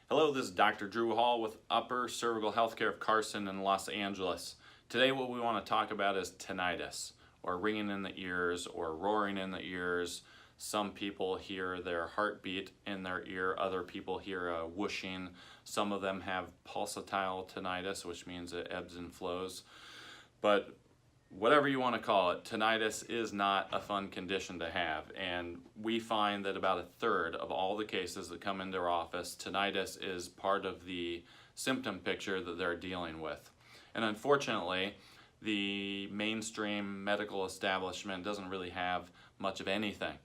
Hello, this is Dr. Drew Hall with Upper Cervical Healthcare of Carson in Los Angeles. Today what we want to talk about is tinnitus, or ringing in the ears, or roaring in the ears. Some people hear their heartbeat in their ear, other people hear a whooshing. Some of them have pulsatile tinnitus, which means it ebbs and flows. But whatever you want to call it, tinnitus is not a fun condition to have, and we find that about a third of all the cases that come into our office, tinnitus is part of the symptom picture that they're dealing with. And unfortunately, the mainstream medical establishment doesn't really have much of anything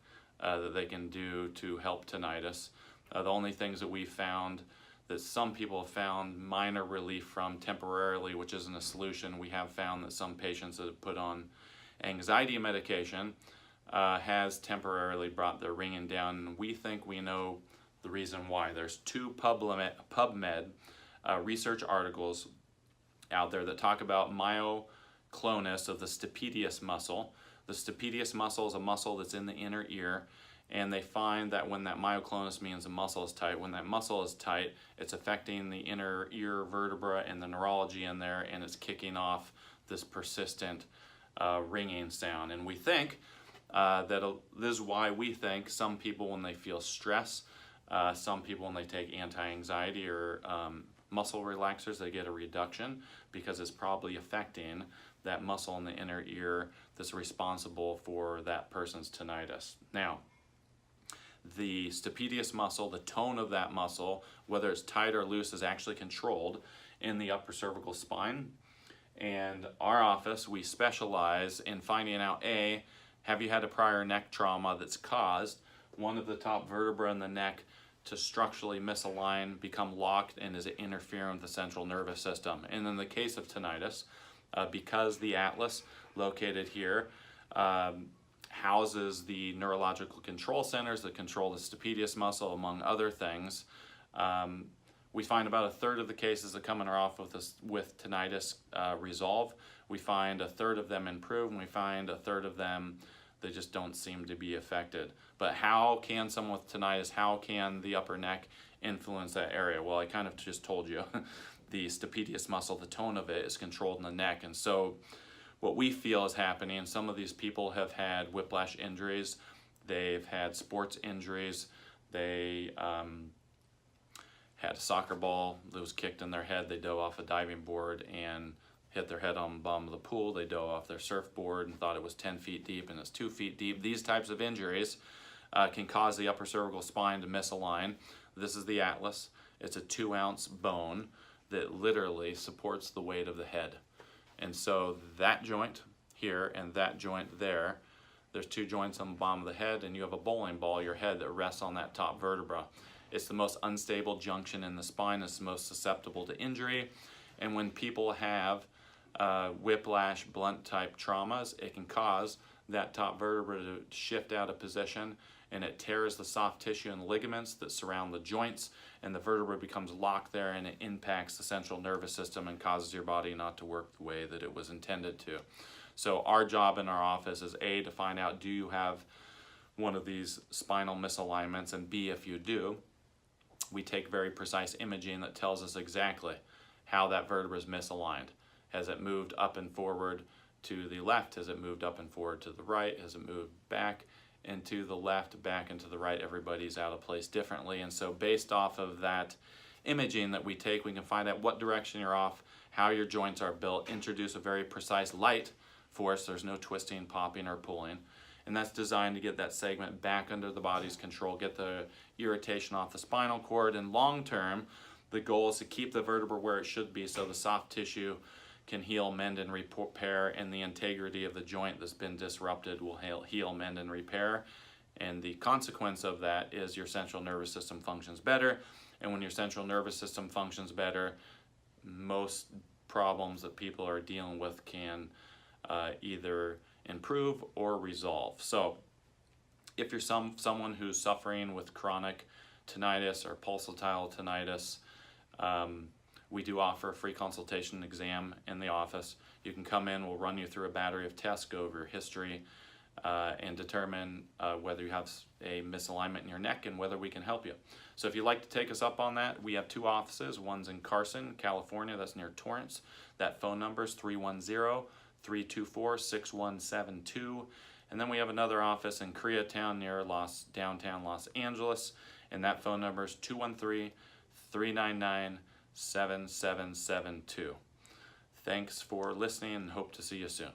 that they can do to help tinnitus. The only things that we found that some people have found minor relief from temporarily, which isn't a solution. We have found that some patients that have put on anxiety medication has temporarily brought their ringing down, and we think we know the reason why. There's two PubMed research articles out there that talk about myoclonus of the stapedius muscle. The stapedius muscle is a muscle that's in the inner ear, and they find that when that myoclonus means the muscle is tight, when that muscle is tight, it's affecting the inner ear vertebra and the neurology in there, and it's kicking off this persistent ringing sound. And we think this is why we think some people, when they feel stress, some people when they take anti-anxiety or muscle relaxers, they get a reduction, because it's probably affecting that muscle in the inner ear that's responsible for that person's tinnitus. Now, the stapedius muscle, the tone of that muscle, whether it's tight or loose, is actually controlled in the upper cervical spine. And our office, we specialize in finding out, A, have you had a prior neck trauma that's caused one of the top vertebrae in the neck to structurally misalign, become locked, and is it interfering with the central nervous system? And in the case of tinnitus, because the atlas located here houses the neurological control centers that control the stapedius muscle, among other things, we find about a third of the cases that come in our office with tinnitus resolve. We find a third of them improve, and we find a third of them they just don't seem to be affected. But how can someone with tinnitus, how can the upper neck influence that area? Well, I kind of just told you. The stapedius muscle, the tone of it is controlled in the neck. And so what we feel is happening, and some of these people have had whiplash injuries, they've had sports injuries, they had a soccer ball that was kicked in their head, they dove off a diving board and hit their head on the bottom of the pool, they dove off their surfboard and thought it was 10 feet deep and it's 2 feet deep. These types of injuries can cause the upper cervical spine to misalign. This is the atlas. It's a 2-ounce bone that literally supports the weight of the head. And so that joint here and that joint there, there's two joints on the bottom of the head, and you have a bowling ball, your head, that rests on that top vertebra. It's the most unstable junction in the spine. It's the most susceptible to injury. And when people have whiplash, blunt type traumas, it can cause that top vertebra to shift out of position, and it tears the soft tissue and ligaments that surround the joints, and the vertebra becomes locked there, and it impacts the central nervous system and causes your body not to work the way that it was intended to. So our job in our office is, A, to find out, do you have one of these spinal misalignments, and B, if you do, we take very precise imaging that tells us exactly how that vertebra is misaligned. Has it moved up and forward to the left? Has it moved up and forward to the right? Has it moved back and to the left, back and to the right? Everybody's out of place differently. And so based off of that imaging that we take, we can find out what direction you're off, how your joints are built, introduce a very precise light force. There's no twisting, popping, or pulling. And that's designed to get that segment back under the body's control, get the irritation off the spinal cord. And long term, the goal is to keep the vertebra where it should be so the soft tissue can heal, mend, and repair, and the integrity of the joint that's been disrupted will heal, mend, and repair. And the consequence of that is your central nervous system functions better. And when your central nervous system functions better, most problems that people are dealing with can either improve or resolve. So if you're someone who's suffering with chronic tinnitus or pulsatile tinnitus, we do offer a free consultation exam in the office. You can come in, we'll run you through a battery of tests, go over your history, and determine whether you have a misalignment in your neck and whether we can help you. So if you'd like to take us up on that, we have 2 offices. One's in Carson, California, that's near Torrance. That phone number is 310-324-6172. And then we have another office in Koreatown near downtown Los Angeles, and that phone number is 213-399-7772. Thanks for listening and hope to see you soon.